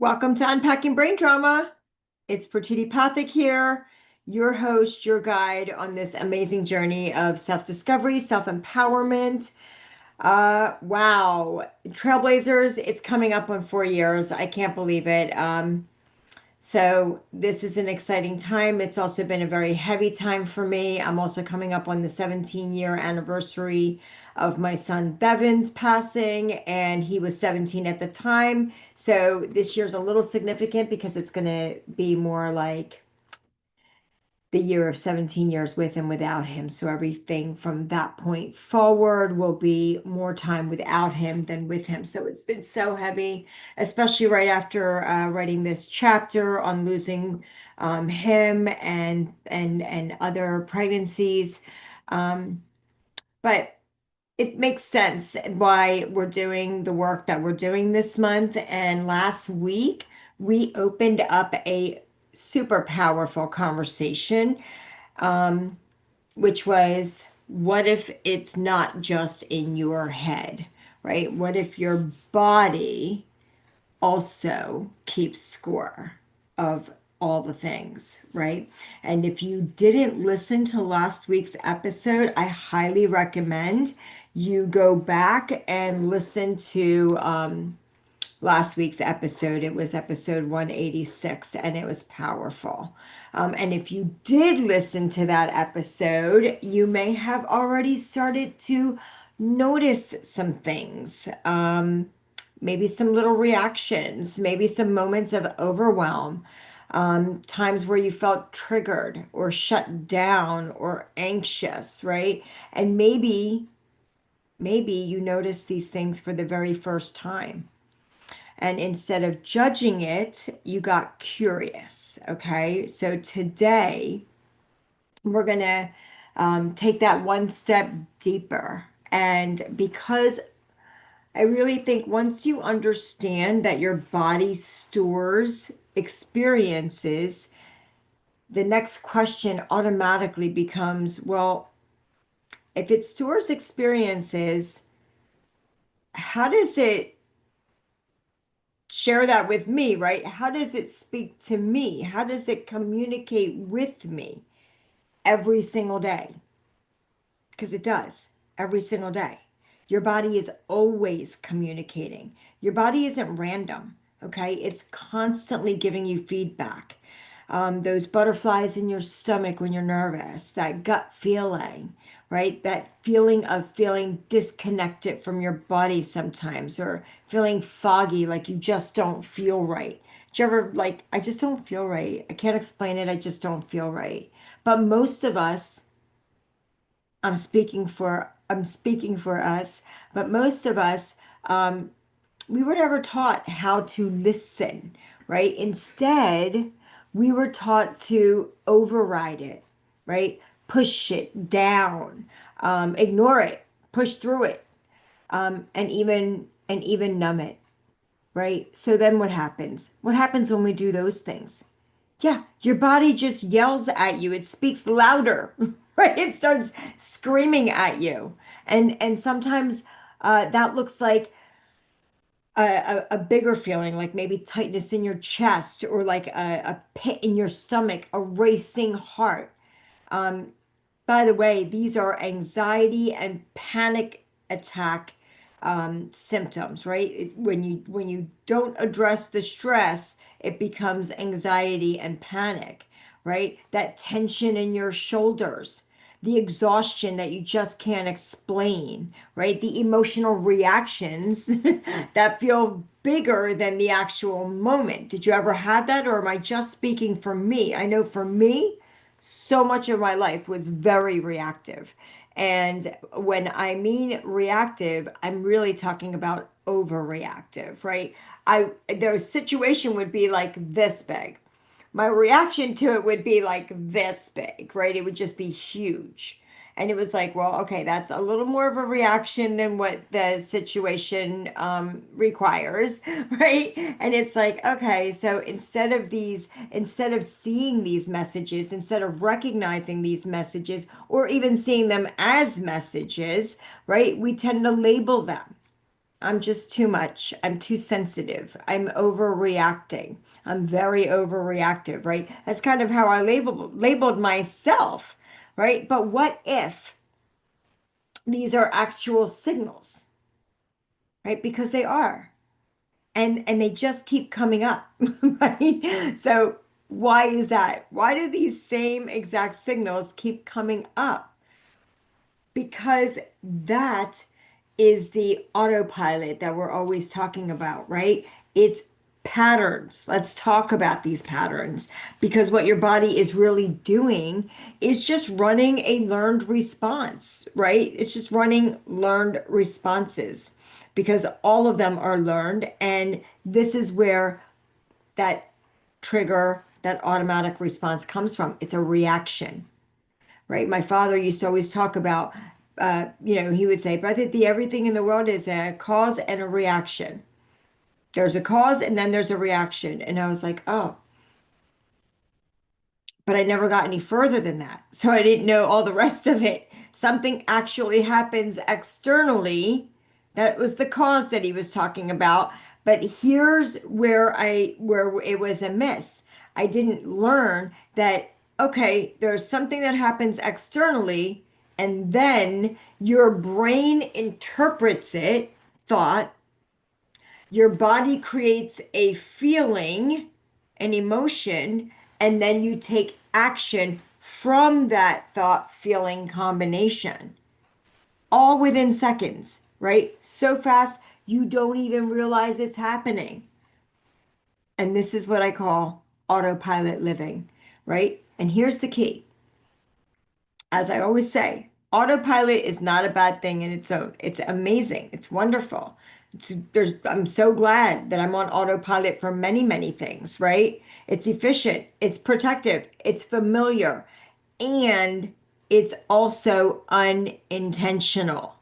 Welcome to Unpacking Brain Drama. It's Pratiti Pathak here, your host, your guide on this amazing journey of self-discovery, self-empowerment. Wow. Trailblazers, it's coming up on 4 years. I can't believe it. So this is an exciting time. It's also been a very heavy time for me. I'm also coming up on the 17-year anniversary of my son Bevan's passing, and he was 17 at the time. So this year's a little significant because it's going to be more like the year of 17 years with and without him. So everything from that point forward will be more time without him than with him. So it's been so heavy, especially right after writing this chapter on losing him and other pregnancies. Um, but it makes sense why we're doing the work that we're doing this month. And last week, we opened up a super powerful conversation, which was what if it's not just in your head, right? What if your body also keeps score of all the things, right? And if you didn't listen to last week's episode, I highly recommend you go back and listen to last week's episode. It was episode 186, and it was powerful. And if you did listen to that episode, you may have already started to notice some things. Maybe some little reactions, maybe some moments of overwhelm, times where you felt triggered or shut down or anxious, right? And maybe you notice these things for the very first time. And instead of judging it, you got curious. Okay. So today we're going to take that one step deeper. And because I really think once you understand that your body stores experiences, the next question automatically becomes, well, if it stores experiences, how does it share that with me, right? How does it speak to me? How does it communicate with me every single day? Because it does every single day. Your body is always communicating. Your body isn't random, okay? It's constantly giving you feedback. Those butterflies in your stomach when you're nervous, that gut feeling, right? That feeling of feeling disconnected from your body sometimes, or feeling foggy, like you just don't feel right. Do you ever like, I just don't feel right. I can't explain it. I just don't feel right. But most of us, I'm speaking for us, but most of us, we were never taught how to listen, right? Instead, we were taught to override it, right? Push it down, ignore it, push through it, and even numb it, right? So then what happens? What happens when we do those things? Yeah, your body just yells at you. It speaks louder, right? It starts screaming at you. And sometimes that looks like a bigger feeling, like maybe tightness in your chest or like a pit in your stomach, a racing heart. By the way, these are anxiety and panic attack symptoms, right? When you don't address the stress, it becomes anxiety and panic, right? That tension in your shoulders, the exhaustion that you just can't explain, right? The emotional reactions that feel bigger than the actual moment. Did you ever have that, or am I just speaking for me? I know for me, so much of my life was very reactive. And when I mean reactive, I'm really talking about overreactive, right? The situation would be like this big. My reaction to it would be like this big, right? It would just be huge. And it was like, well, okay, that's a little more of a reaction than what the situation requires, right? And it's like, okay, so instead of seeing these messages, instead of recognizing these messages, or even seeing them as messages, right, we tend to label them. I'm just too much. I'm too sensitive. I'm overreacting. I'm very overreactive, right? That's kind of how I labeled myself, right? But what if these are actual signals, right? Because they are. And they just keep coming up, right? So why is that? Why do these same exact signals keep coming up? Because that is the autopilot that we're always talking about, right? It's patterns. Let's talk about these patterns because what your body is really doing is just running a learned response, right? It's just running learned responses because all of them are learned. And this is where that trigger, that automatic response comes from. It's a reaction, right? My father used to always talk about, he would say, but I think everything in the world is a cause and a reaction. There's a cause and then there's a reaction. And I was like, oh, but I never got any further than that. So I didn't know all the rest of it. Something actually happens externally. That was the cause that he was talking about. But here's where it was a miss. I didn't learn that, okay, there's something that happens externally, and then your brain interprets it, thought, your body creates a feeling, an emotion, and then you take action from that thought feeling combination, all within seconds, right? So fast, you don't even realize it's happening. And this is what I call autopilot living, right? And here's the key. As I always say, autopilot is not a bad thing in its own. It's amazing. It's wonderful. I'm so glad that I'm on autopilot for many, many things, right? It's efficient, it's protective, it's familiar, and it's also unintentional.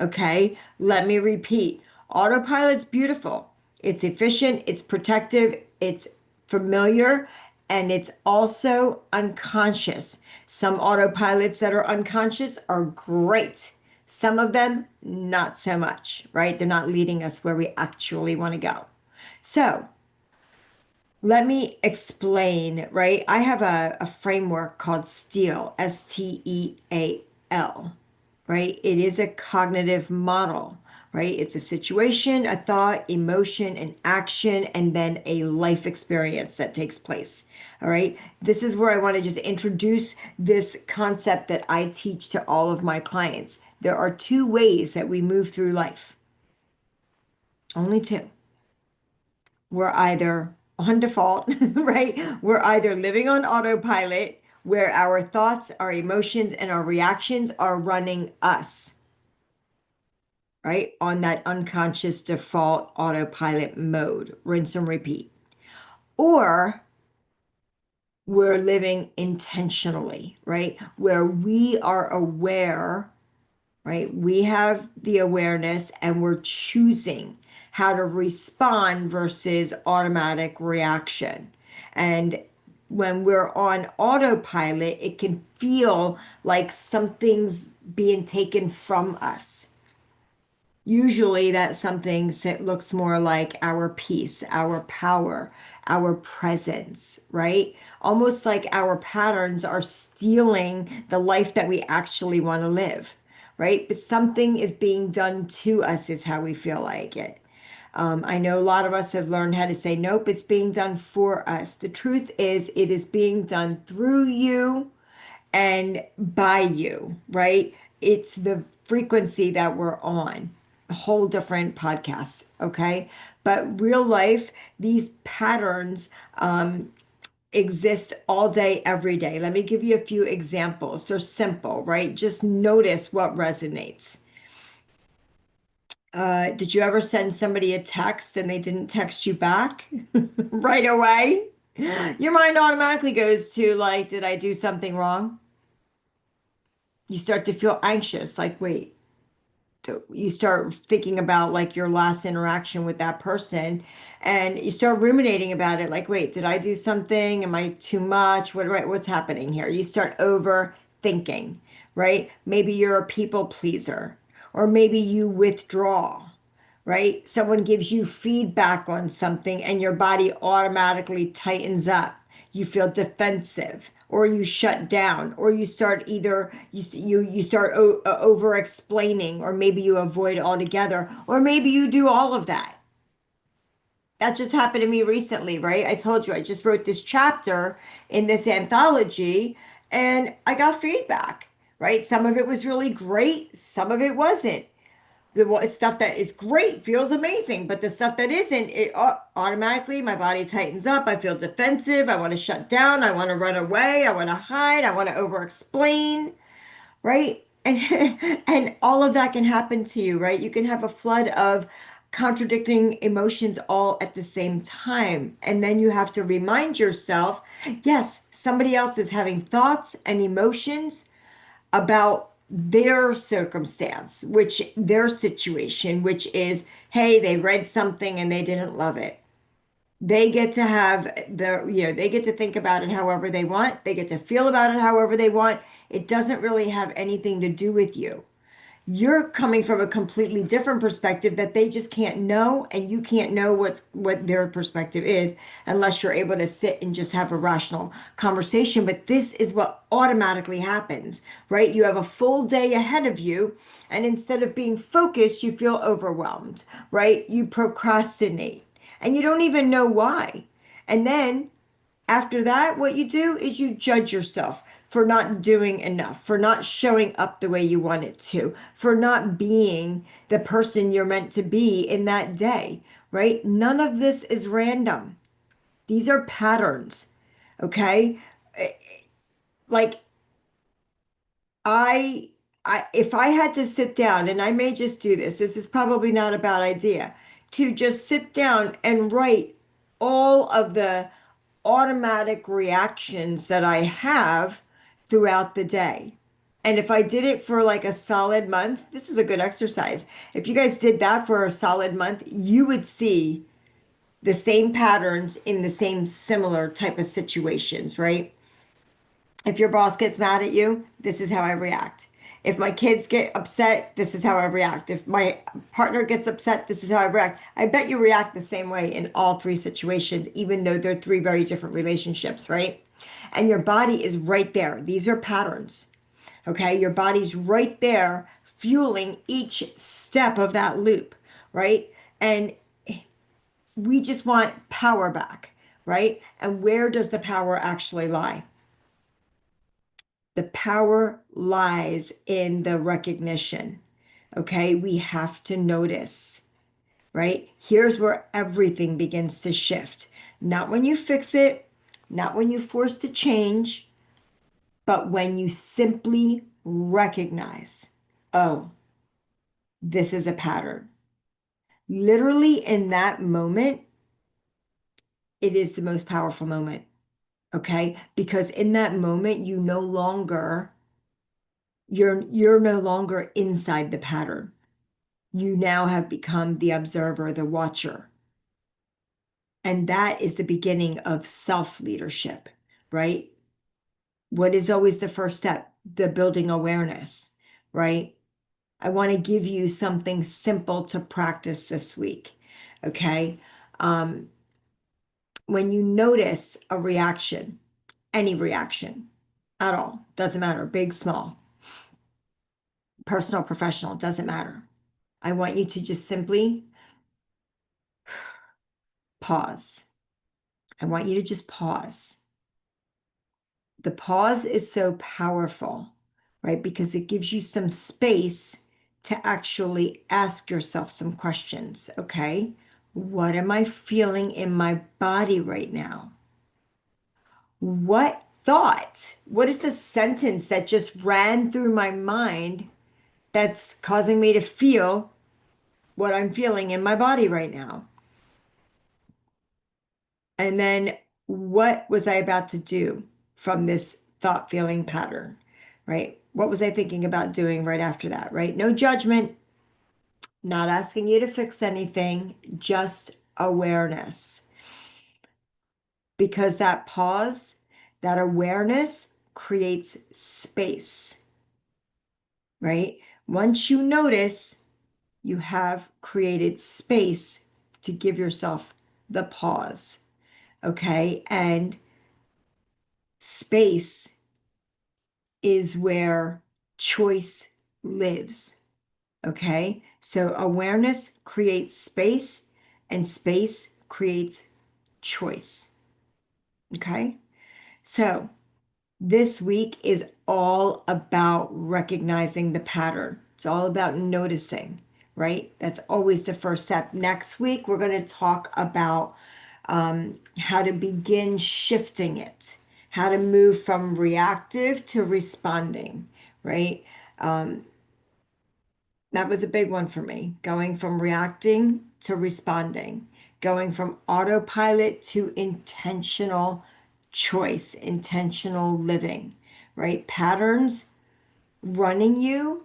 Okay, let me repeat. Autopilot's beautiful. It's efficient, it's protective, it's familiar, and it's also unconscious. Some autopilots that are unconscious are great. Some of them, not so much, right? They're not leading us where we actually want to go. So let me explain, right? I have a framework called STEAL, STEAL, right? It is a cognitive model, right? It's a situation, a thought, emotion, an action, and then a life experience that takes place. All right. This is where I want to just introduce this concept that I teach to all of my clients. There are two ways that we move through life, only two. We're either on default, right? We're either living on autopilot where our thoughts, our emotions, and our reactions are running us, right? On that unconscious default autopilot mode, rinse and repeat. Or we're living intentionally, right? Where we are aware, right? We have the awareness and we're choosing how to respond versus automatic reaction. And when we're on autopilot, it can feel like something's being taken from us. Usually that something looks more like our peace, our power, our presence, right? Almost like our patterns are stealing the life that we actually want to live, right? But something is being done to us, is how we feel like it. I know a lot of us have learned how to say, nope, it's being done for us. The truth is, it is being done through you and by you, right? It's the frequency that we're on. A whole different podcast, okay? But real life, these patterns exist all day, every day. Let me give you a few examples. They're simple, right? Just notice what resonates. Did you ever send somebody a text and they didn't text you back right away? Your mind automatically goes to like, did I do something wrong? You start to feel anxious, like, wait, you start thinking about like your last interaction with that person and you start ruminating about it, like, wait, did I do something? Am I too much? What's happening here? You start overthinking, right? Maybe you're a people pleaser, or maybe you withdraw, right? Someone gives you feedback on something and your body automatically tightens up. You feel defensive or you shut down or you start either you start over explaining, or maybe you avoid altogether, or maybe you do all of that. That just happened to me recently, right? I told you I just wrote this chapter in this anthology and I got feedback, right? Some of it was really great, some of it wasn't. The stuff that is great feels amazing, but the stuff that isn't, it automatically my body tightens up. I feel defensive. I want to shut down. I want to run away. I want to hide. I want to over explain, right? And and all of that can happen to you, right? You can have a flood of contradicting emotions all at the same time. And then you have to remind yourself, yes, somebody else is having thoughts and emotions about their circumstance, which their situation, which is, hey, they read something and they didn't love it. They get to have they get to think about it however they want. They get to feel about it however they want. It doesn't really have anything to do with you. You're coming from a completely different perspective that they just can't know, and you can't know what their perspective is unless you're able to sit and just have a rational conversation. But this is what automatically happens, right? You have a full day ahead of you, and instead of being focused, you feel overwhelmed, right? You procrastinate and you don't even know why. And then after that, what you do is you judge yourself for not doing enough, for not showing up the way you wanted to, for not being the person you're meant to be in that day, right? None of this is random. These are patterns, okay? Like I if I had to sit down, and I may just do this, this is probably not a bad idea, to just sit down and write all of the automatic reactions that I have throughout the day. And if I did it for like a solid month, this is a good exercise. If you guys did that for a solid month, you would see the same patterns in the same similar type of situations, right? If your boss gets mad at you, this is how I react. If my kids get upset, this is how I react. If my partner gets upset, this is how I react. I bet you react the same way in all three situations, even though they're three very different relationships, right? And your body is right there. These are patterns, okay? Your body's right there fueling each step of that loop, right? And we just want power back, right? And where does the power actually lie? The power lies in the recognition. Okay, we have to notice, right? Here's where everything begins to shift. Not when you fix it, not when you force to change, but when you simply recognize, oh, this is a pattern. Literally, in that moment, it is the most powerful moment. Okay, because in that moment, you're no longer inside the pattern. You now have become the observer, the watcher. And that is the beginning of self-leadership, right? What is always the first step? The building awareness, right? I want to give you something simple to practice this week, okay? Um, when you notice a reaction, any reaction at all, doesn't matter, big, small, personal, professional, doesn't matter. I want you to just simply pause. I want you to just pause. The pause is so powerful, right? Because it gives you some space to actually ask yourself some questions. Okay, what am I feeling in my body right now? What is the sentence that just ran through my mind that's causing me to feel what I'm feeling in my body right now? And then what was I about to do from this thought feeling pattern, right? What was I thinking about doing right after that, right? No judgment, not asking you to fix anything, just awareness. Because that pause, that awareness creates space, right? Once you notice, you have created space to give yourself the pause. Okay. And space is where choice lives. Okay. So awareness creates space, and space creates choice. Okay. So this week is all about recognizing the pattern. It's all about noticing, right? That's always the first step. Next week, we're going to talk about how to begin shifting it, how to move from reactive to responding, right? That was a big one for me, going from reacting to responding, going from autopilot to intentional choice, intentional living, right? Patterns running you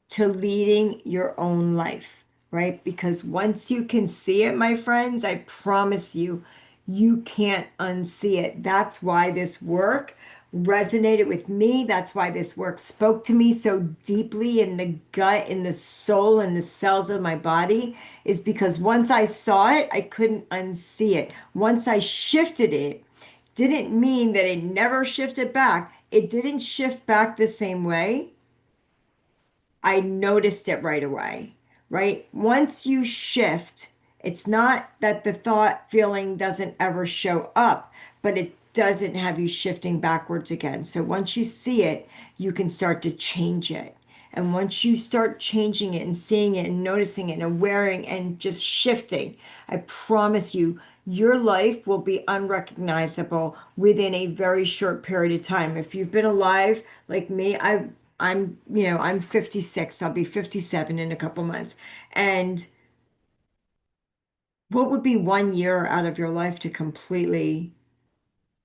to leading your own life, right? Because once you can see it, my friends, I promise you, you can't unsee it. That's why this work resonated with me. That's why this work spoke to me so deeply in the gut, in the soul, in the cells of my body, is because once I saw it, I couldn't unsee it. Once I shifted it, didn't mean that it never shifted back. It didn't shift back the same way. I noticed it right away, right? Once you shift, it's not that the thought feeling doesn't ever show up, but it doesn't have you shifting backwards again. So once you see it, you can start to change it. And once you start changing it and seeing it and noticing it and wearing and just shifting, I promise you, your life will be unrecognizable within a very short period of time. If you've been alive like me, I'm 56. I'll be 57 in a couple months. And what would be 1 year out of your life to completely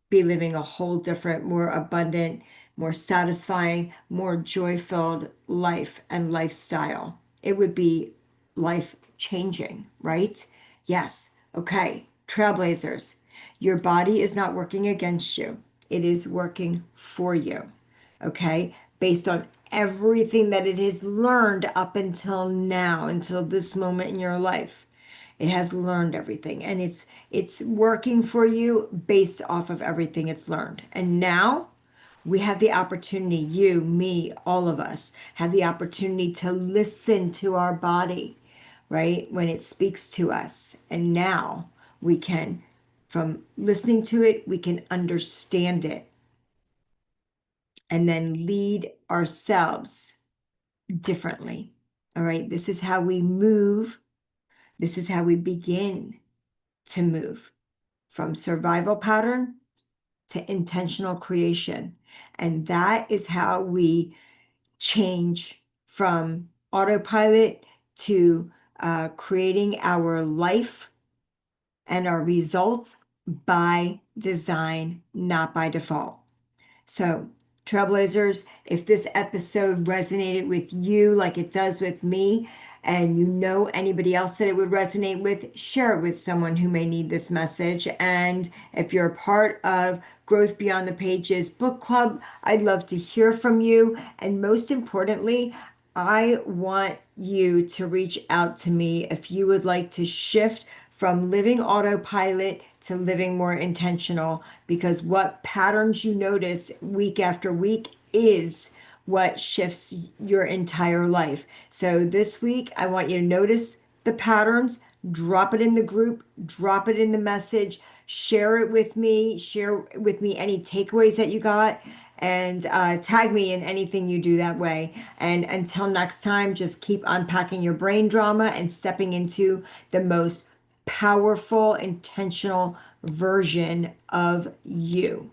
be living a whole different, more abundant, more satisfying, more joy-filled life and lifestyle? It would be life changing, right? Yes. Okay. Trailblazers, your body is not working against you. It is working for you. Okay. Based on everything that it has learned up until now, until this moment in your life. It has learned everything, and it's working for you based off of everything it's learned. And now we have the opportunity, you, me, all of us have the opportunity to listen to our body, right? When it speaks to us. And now we can, from listening to it, we can understand it and then lead ourselves differently. All right. This is how we move. This is how we begin to move from survival pattern to intentional creation. And that is how we change from autopilot to creating our life and our results by design, not by default. So, Trailblazers, if this episode resonated with you like it does with me, and you know anybody else that it would resonate with, share it with someone who may need this message. And if you're a part of Growth Beyond the Pages book club, I'd love to hear from you. And most importantly, I want you to reach out to me if you would like to shift from living autopilot to living more intentional, because what patterns you notice week after week is what shifts your entire life. So this week, I want you to notice the patterns, drop it in the group, drop it in the message, share with me any takeaways that you got, and tag me in anything you do that way. And until next time, just keep unpacking your brain drama and stepping into the most powerful, intentional version of you.